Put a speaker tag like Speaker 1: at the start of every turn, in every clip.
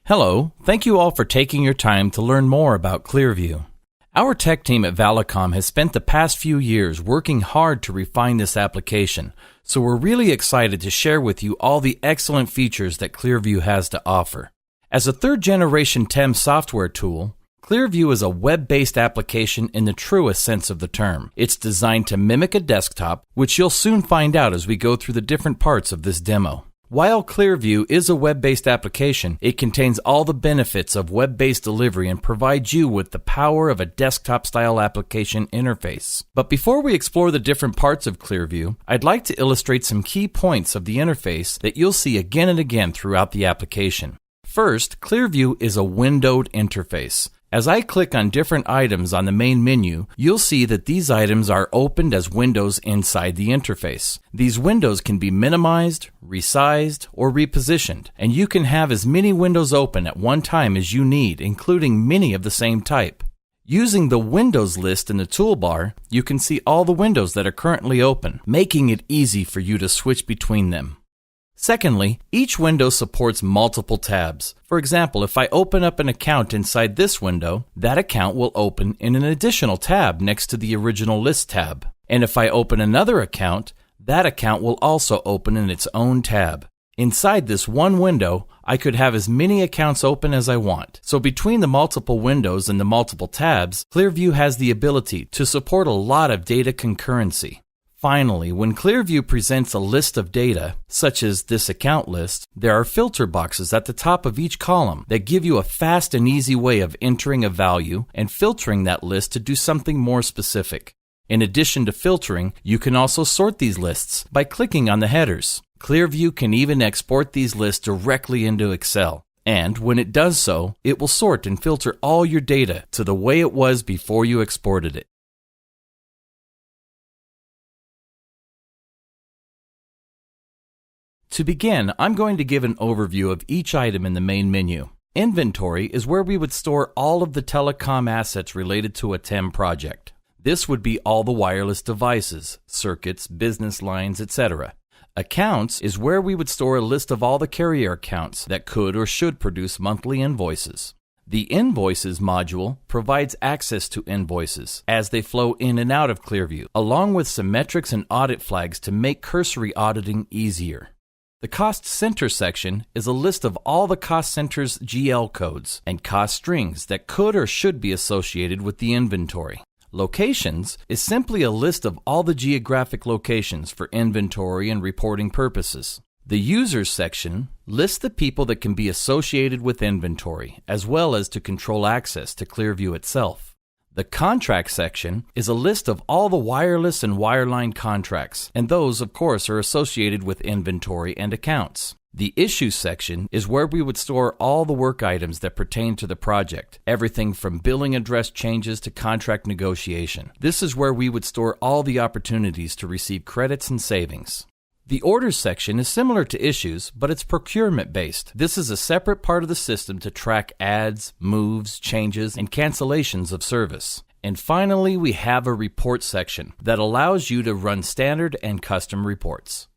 Speaker 1: Hello, thank you all for taking your time to learn more about Clearview. Our tech team at Valicom has spent the past few years working hard to refine this application, so we're really excited to share with you all the excellent features that Clearview has to offer. As a third-generation TEM software tool, Clearview is a web-based application in the truest sense of the term. It's designed to mimic a desktop, which you'll soon find out as we go through the different parts of this demo. While Clearview is a web-based application, it contains all the benefits of web-based delivery and provides you with the power of a desktop-style application interface. But before we explore the different parts of Clearview, I'd like to illustrate some key points of the interface that you'll see again and again throughout the application. First, Clearview is a windowed interface. As I click on different items on the main menu, you'll see that these items are opened as windows inside the interface. These windows can be minimized, resized, or repositioned, and you can have as many windows open at one time as you need, including many of the same type. Using the Windows list in the toolbar, you can see all the windows that are currently open, making it easy for you to switch between them. Secondly, each window supports multiple tabs. For example, if I open up an account inside this window, that account will open in an additional tab next to the original list tab. And if I open another account, that account will also open in its own tab. Inside this one window, I could have as many accounts open as I want. So between the multiple windows and the multiple tabs, Clearview has the ability to support a lot of data concurrency. Finally, when Clearview presents a list of data, such as this account list, there are filter boxes at the top of each column that give you a fast and easy way of entering a value and filtering that list to do something more specific. In addition to filtering, you can also sort these lists by clicking on the headers. Clearview can even export these lists directly into Excel. And when it does so, it will sort and filter all your data to the way it was before you exported it. To begin, I'm going to give an overview of each item in the main menu. Inventory is where we would store all of the telecom assets related to a TEM project. This would be all the wireless devices, circuits, business lines, etc. Accounts is where we would store a list of all the carrier accounts that could or should produce monthly invoices. The Invoices module provides access to invoices as they flow in and out of Clearview, along with some metrics and audit flags to make cursory auditing easier. The Cost Center section is a list of all the cost center's GL codes and cost strings that could or should be associated with the inventory. Locations is simply a list of all the geographic locations for inventory and reporting purposes. The Users section lists the people that can be associated with inventory, as well as to control access to Clearview itself. The Contract section is a list of all the wireless and wireline contracts, and those, of course, are associated with inventory and accounts. The Issues section is where we would store all the work items that pertain to the project, everything from billing address changes to contract negotiation. This is where we would store all the opportunities to receive credits and savings. The Orders section is similar to Issues, but it's procurement-based. This is a separate part of the system to track adds, moves, changes, and cancellations of service. And finally, we have a Report section that allows you to run standard and custom reports.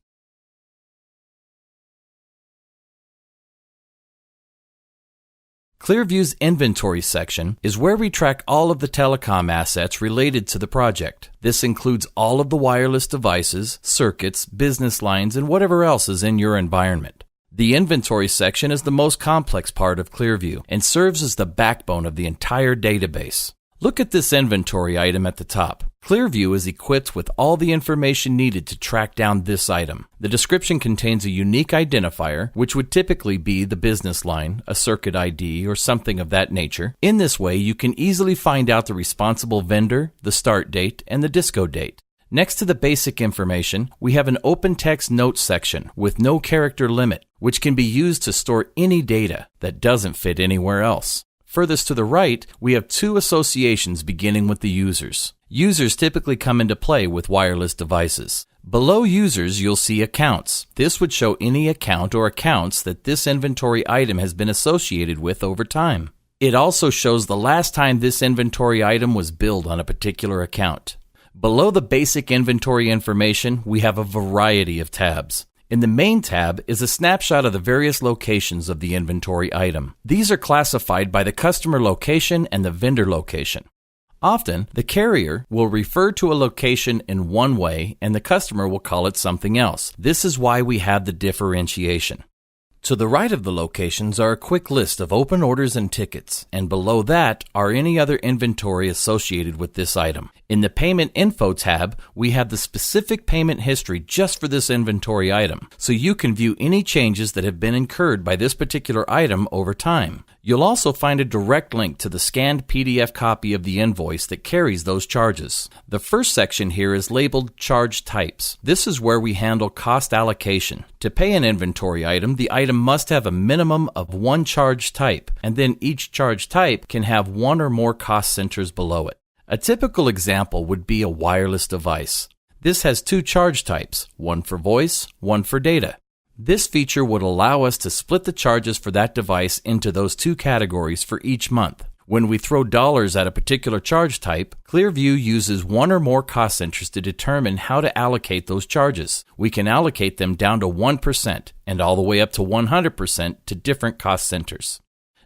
Speaker 1: Clearview's Inventory section is where we track all of the telecom assets related to the project. This includes all of the wireless devices, circuits, business lines, and whatever else is in your environment. The Inventory section is the most complex part of Clearview and serves as the backbone of the entire database. Look at this inventory item at the top. Clearview is equipped with all the information needed to track down this item. The description contains a unique identifier, which would typically be the business line, a circuit ID, or something of that nature. In this way, you can easily find out the responsible vendor, the start date, and the disco date. Next to the basic information, we have an open text notes section with no character limit, which can be used to store any data that doesn't fit anywhere else. Furthest to the right, we have two associations beginning with the users. Users typically come into play with wireless devices. Below users, you'll see accounts. This would show any account or accounts that this inventory item has been associated with over time. It also shows the last time this inventory item was billed on a particular account. Below the basic inventory information, we have a variety of tabs. In the Main tab is a snapshot of the various locations of the inventory item. These are classified by the customer location and the vendor location. Often, the carrier will refer to a location in one way and the customer will call it something else. This is why we have the differentiation. To the right of the locations are a quick list of open orders and tickets, and below that are any other inventory associated with this item. In the Payment Info tab, we have the specific payment history just for this inventory item, so you can view any changes that have been incurred by this particular item over time. You'll also find a direct link to the scanned PDF copy of the invoice that carries those charges. The first section here is labeled Charge Types. This is where we handle cost allocation. To pay an inventory item, the item must have a minimum of one charge type, and then each charge type can have one or more cost centers below it. A typical example would be a wireless device. This has two charge types, one for voice, one for data. This feature would allow us to split the charges for that device into those two categories for each month. When we throw dollars at a particular charge type, Clearview uses one or more cost centers to determine how to allocate those charges. We can allocate them down to 1% and all the way up to 100% to different cost centers.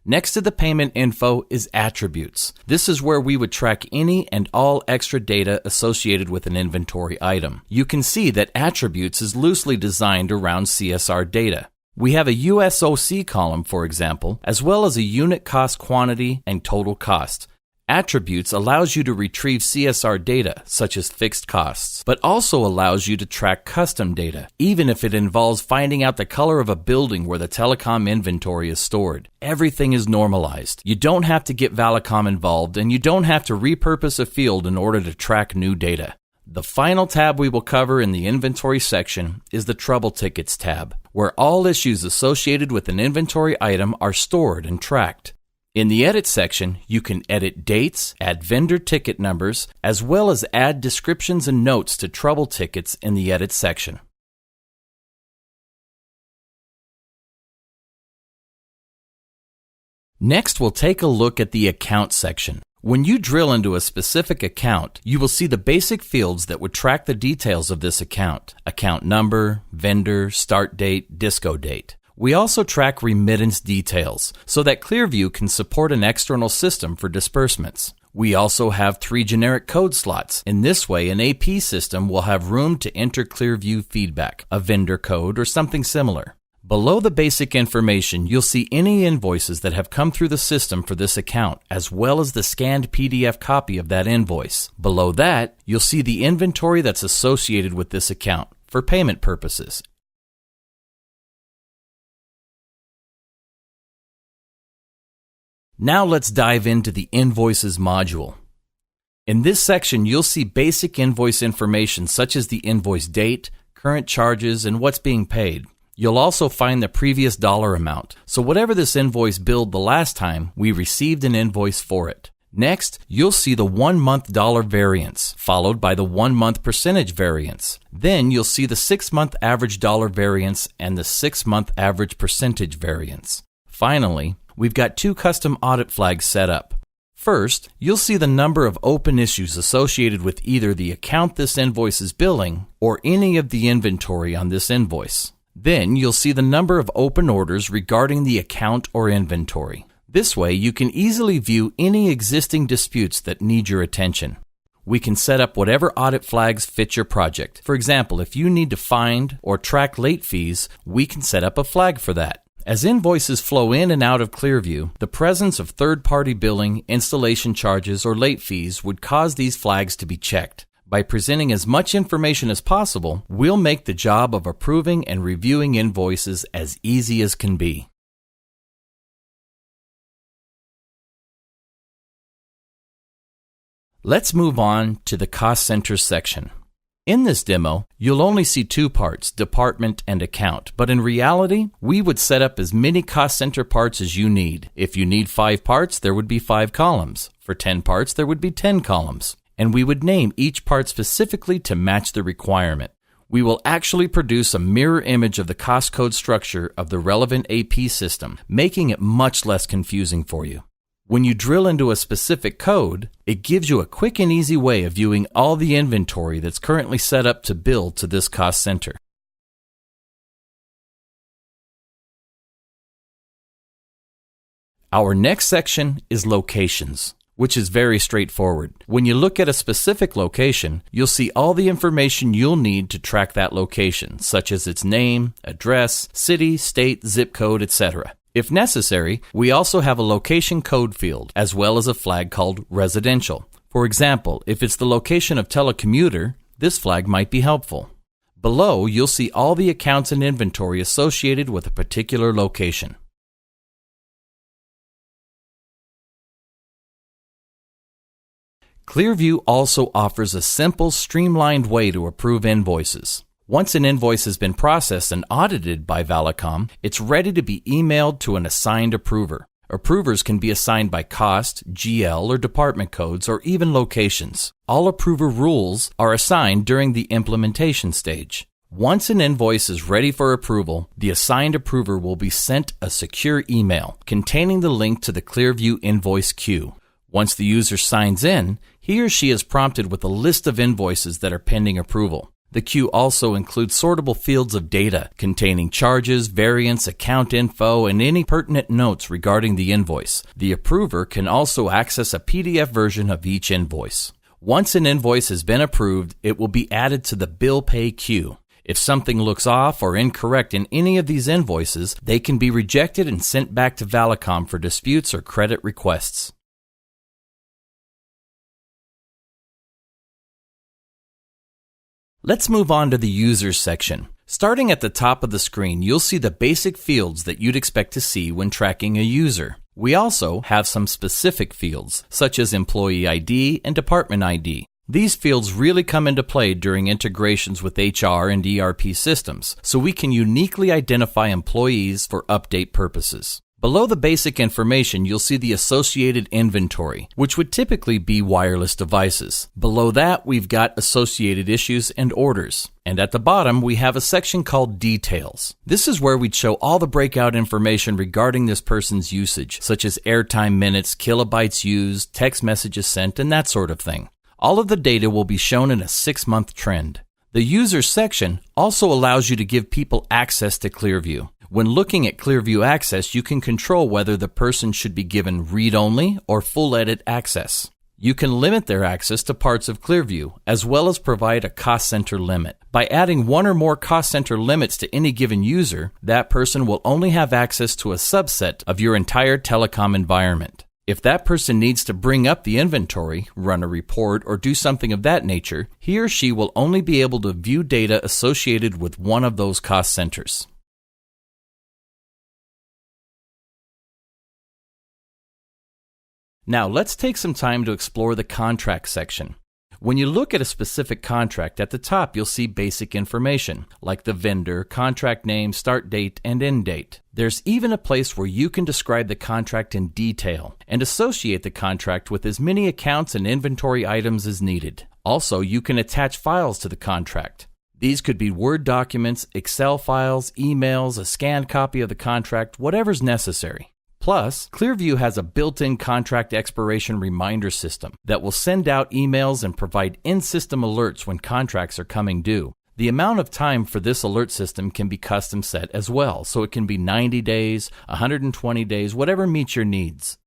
Speaker 1: Next to the payment info is attributes. This is where we would track any and all extra data associated with an inventory item. You can see that attributes is loosely designed around CSR data. We have a USOC column, for example, as well as a unit cost quantity and total cost. Attributes allows you to retrieve CSR data, such as fixed costs, but also allows you to track custom data, even if it involves finding out the color of a building where the telecom inventory is stored. Everything is normalized. You don't have to get Valicom involved, and you don't have to repurpose a field in order to track new data. The final tab we will cover in the inventory section is the Trouble Tickets tab, where all issues associated with an inventory item are stored and tracked. In the Edit section, you can edit dates, add vendor ticket numbers, as well as add descriptions and notes to trouble tickets in the Edit section. Next, we'll take a look at the Account section. When you drill into a specific account, you will see the basic fields that would track the details of this account: account number, vendor, start date, disco date. We also track remittance details so that Clearview can support an external system for disbursements. We also have 3 generic code slots. In this way, an AP system will have room to enter Clearview feedback, a vendor code, or something similar. Below the basic information, you'll see any invoices that have come through the system for this account, as well as the scanned PDF copy of that invoice. Below that, you'll see the inventory that's associated with this account for payment purposes. Now let's dive into the Invoices module. In this section, you'll see basic invoice information such as the invoice date, current charges, and what's being paid. You'll also find the previous dollar amount, so whatever this invoice billed the last time, we received an invoice for it. Next, you'll see the 1-month dollar variance, followed by the 1-month percentage variance. Then you'll see the 6-month average dollar variance and the 6-month average percentage variance. Finally, we've got 2 custom audit flags set up. First, you'll see the number of open issues associated with either the account this invoice is billing or any of the inventory on this invoice. Then you'll see the number of open orders regarding the account or inventory. This way, you can easily view any existing disputes that need your attention. We can set up whatever audit flags fit your project. For example, if you need to find or track late fees, we can set up a flag for that. As invoices flow in and out of Clearview, the presence of third-party billing, installation charges, or late fees would cause these flags to be checked. By presenting as much information as possible, we'll make the job of approving and reviewing invoices as easy as can be. Let's move on to the Cost Centers section. In this demo, you'll only see 2 parts, department and account, but in reality, we would set up as many cost center parts as you need. If you need 5 parts, there would be 5 columns. For 10 parts, there would be 10 columns. And we would name each part specifically to match the requirement. We will actually produce a mirror image of the cost code structure of the relevant AP system, making it much less confusing for you. When you drill into a specific code, it gives you a quick and easy way of viewing all the inventory that's currently set up to bill to this cost center. Our next section is locations, which is very straightforward. When you look at a specific location, you'll see all the information you'll need to track that location, such as its name, address, city, state, zip code, etc. If necessary, we also have a location code field, as well as a flag called residential. For example, if it's the location of telecommuter, this flag might be helpful. Below, you'll see all the accounts and inventory associated with a particular location. Clearview also offers a simple, streamlined way to approve invoices. Once an invoice has been processed and audited by Valicom, it's ready to be emailed to an assigned approver. Approvers can be assigned by cost, GL, or department codes, or even locations. All approver rules are assigned during the implementation stage. Once an invoice is ready for approval, the assigned approver will be sent a secure email containing the link to the Clearview invoice queue. Once the user signs in, he or she is prompted with a list of invoices that are pending approval. The queue also includes sortable fields of data containing charges, variants, account info, and any pertinent notes regarding the invoice. The approver can also access a PDF version of each invoice. Once an invoice has been approved, it will be added to the bill pay queue. If something looks off or incorrect in any of these invoices, they can be rejected and sent back to Valicom for disputes or credit requests. Let's move on to the Users section. Starting at the top of the screen, you'll see the basic fields that you'd expect to see when tracking a user. We also have some specific fields, such as Employee ID and Department ID. These fields really come into play during integrations with HR and ERP systems, so we can uniquely identify employees for update purposes. Below the basic information, you'll see the associated inventory, which would typically be wireless devices. Below that, we've got associated issues and orders. And at the bottom, we have a section called Details. This is where we'd show all the breakout information regarding this person's usage, such as airtime minutes, kilobytes used, text messages sent, and that sort of thing. All of the data will be shown in a 6-month trend. The Users section also allows you to give people access to Clearview. When looking at Clearview access, you can control whether the person should be given read-only or full edit access. You can limit their access to parts of Clearview, as well as provide a cost center limit. By adding one or more cost center limits to any given user, that person will only have access to a subset of your entire telecom environment. If that person needs to bring up the inventory, run a report, or do something of that nature, he or she will only be able to view data associated with one of those cost centers. Now, let's take some time to explore the contract section. When you look at a specific contract, at the top you'll see basic information, like the vendor, contract name, start date, and end date. There's even a place where you can describe the contract in detail and associate the contract with as many accounts and inventory items as needed. Also, you can attach files to the contract. These could be Word documents, Excel files, emails, a scanned copy of the contract, whatever's necessary. Plus, Clearview has a built-in contract expiration reminder system that will send out emails and provide in-system alerts when contracts are coming due. The amount of time for this alert system can be custom set as well, so it can be 90 days, 120 days, whatever meets your needs.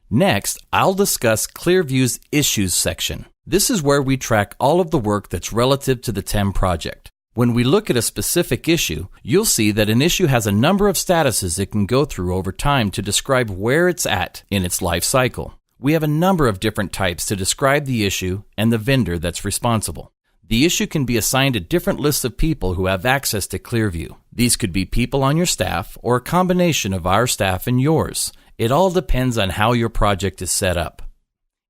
Speaker 1: Next, I'll discuss Clearview's Issues section. This is where we track all of the work that's relative to the TEM project. When we look at a specific issue, you'll see that an issue has a number of statuses it can go through over time to describe where it's at in its life cycle. We have a number of different types to describe the issue and the vendor that's responsible. The issue can be assigned to different lists of people who have access to Clearview. These could be people on your staff or a combination of our staff and yours. It all depends on how your project is set up.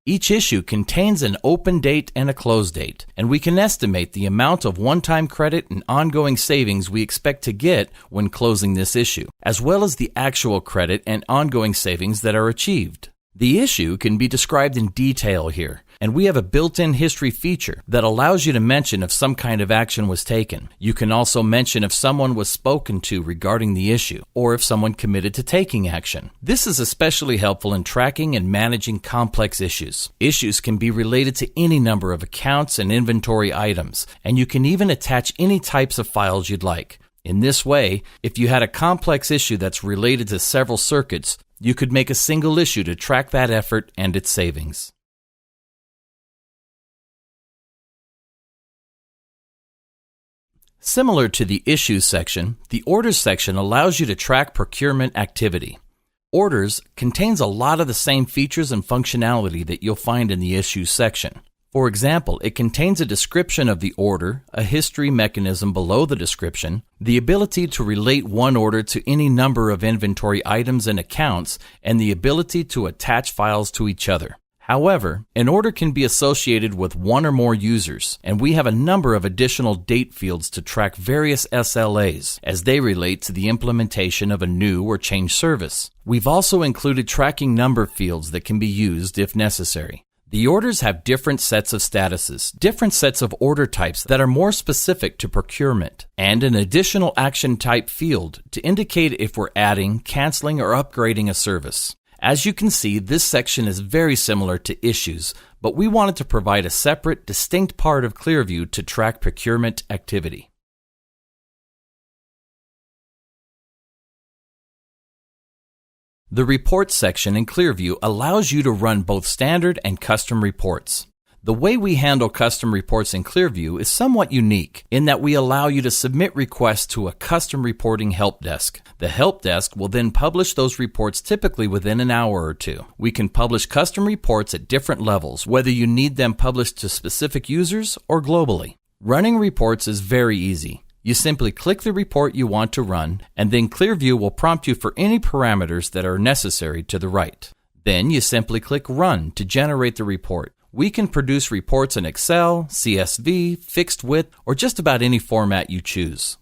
Speaker 1: Each issue contains an open date and a close date, and we can estimate the amount of one-time credit and ongoing savings we expect to get when closing this issue, as well as the actual credit and ongoing savings that are achieved. The issue can be described in detail here, and we have a built-in history feature that allows you to mention if some kind of action was taken. You can also mention if someone was spoken to regarding the issue, or if someone committed to taking action. This is especially helpful in tracking and managing complex issues. Issues can be related to any number of accounts and inventory items, and you can even attach any types of files you'd like. In this way, if you had a complex issue that's related to several circuits, you could make a single issue to track that effort and its savings. Similar to the Issues section, the Orders section allows you to track procurement activity. Orders contains a lot of the same features and functionality that you'll find in the Issues section. For example, it contains a description of the order, a history mechanism below the description, the ability to relate one order to any number of inventory items and accounts, and the ability to attach files to each other. However, an order can be associated with one or more users, and we have a number of additional date fields to track various SLAs as they relate to the implementation of a new or changed service. We've also included tracking number fields that can be used if necessary. The orders have different sets of statuses, different sets of order types that are more specific to procurement, and an additional action type field to indicate if we're adding, canceling, or upgrading a service. As you can see, this section is very similar to Issues, but we wanted to provide a separate, distinct part of Clearview to track procurement activity. The Reports section in Clearview allows you to run both standard and custom reports. The way we handle custom reports in Clearview is somewhat unique in that we allow you to submit requests to a custom reporting help desk. The help desk will then publish those reports typically within an hour or two. We can publish custom reports at different levels, whether you need them published to specific users or globally. Running reports is very easy. You simply click the report you want to run, and then Clearview will prompt you for any parameters that are necessary to the right. Then you simply click Run to generate the report. We can produce reports in Excel, CSV, fixed width, or just about any format you choose.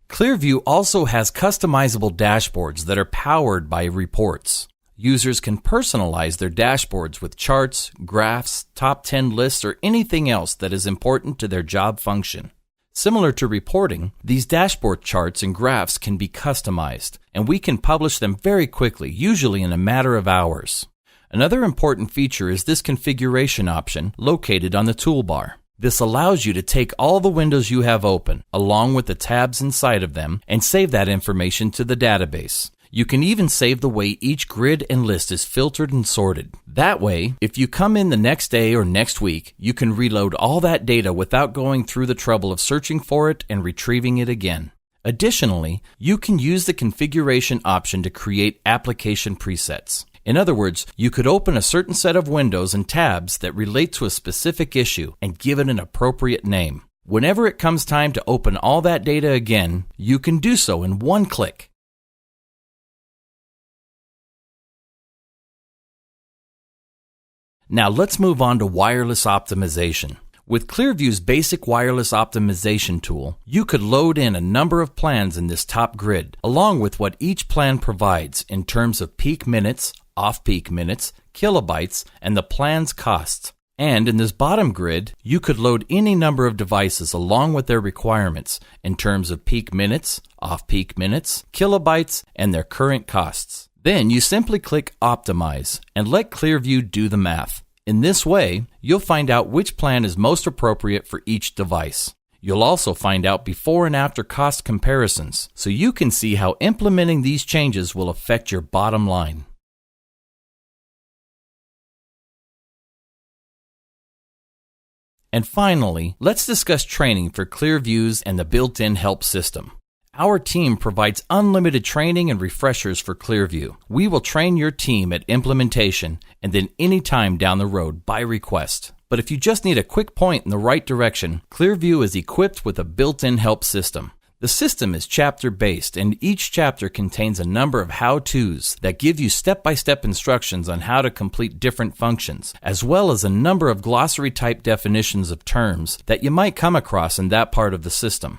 Speaker 1: Clearview also has customizable dashboards that are powered by reports. Users can personalize their dashboards with charts, graphs, top 10 lists, or anything else that is important to their job function. Similar to reporting, these dashboard charts and graphs can be customized, and we can publish them very quickly, usually in a matter of hours. Another important feature is this configuration option located on the toolbar. This allows you to take all the windows you have open, along with the tabs inside of them, and save that information to the database. You can even save the way each grid and list is filtered and sorted. That way, if you come in the next day or next week, you can reload all that data without going through the trouble of searching for it and retrieving it again. Additionally, you can use the configuration option to create application presets. In other words, you could open a certain set of windows and tabs that relate to a specific issue and give it an appropriate name. Whenever it comes time to open all that data again, you can do so in one click. Now let's move on to wireless optimization. With Clearview's basic wireless optimization tool, you could load in a number of plans in this top grid, along with what each plan provides in terms of peak minutes, off-peak minutes, kilobytes, and the plan's costs. And in this bottom grid, you could load any number of devices along with their requirements in terms of peak minutes, off-peak minutes, kilobytes, and their current costs. Then you simply click Optimize and let Clearview do the math. In this way, you'll find out which plan is most appropriate for each device. You'll also find out before and after cost comparisons, so you can see how implementing these changes will affect your bottom line. And finally, let's discuss training for Clearviews and the built-in help system. Our team provides unlimited training and refreshers for Clearview. We will train your team at implementation and then any time down the road by request. But if you just need a quick point in the right direction, Clearview is equipped with a built-in help system. The system is chapter-based, and each chapter contains a number of how-tos that give you step-by-step instructions on how to complete different functions, as well as a number of glossary-type definitions of terms that you might come across in that part of the system.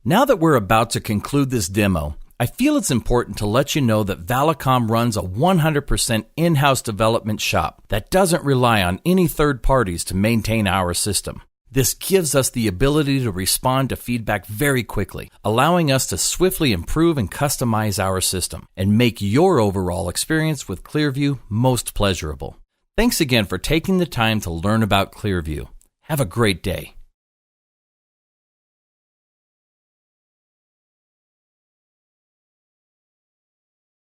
Speaker 1: Now that we're about to conclude this demo, I feel it's important to let you know that Valicom runs a 100% in-house development shop that doesn't rely on any third parties to maintain our system. This gives us the ability to respond to feedback very quickly, allowing us to swiftly improve and customize our system and make your overall experience with Clearview most pleasurable. Thanks again for taking the time to learn about Clearview. Have a great day.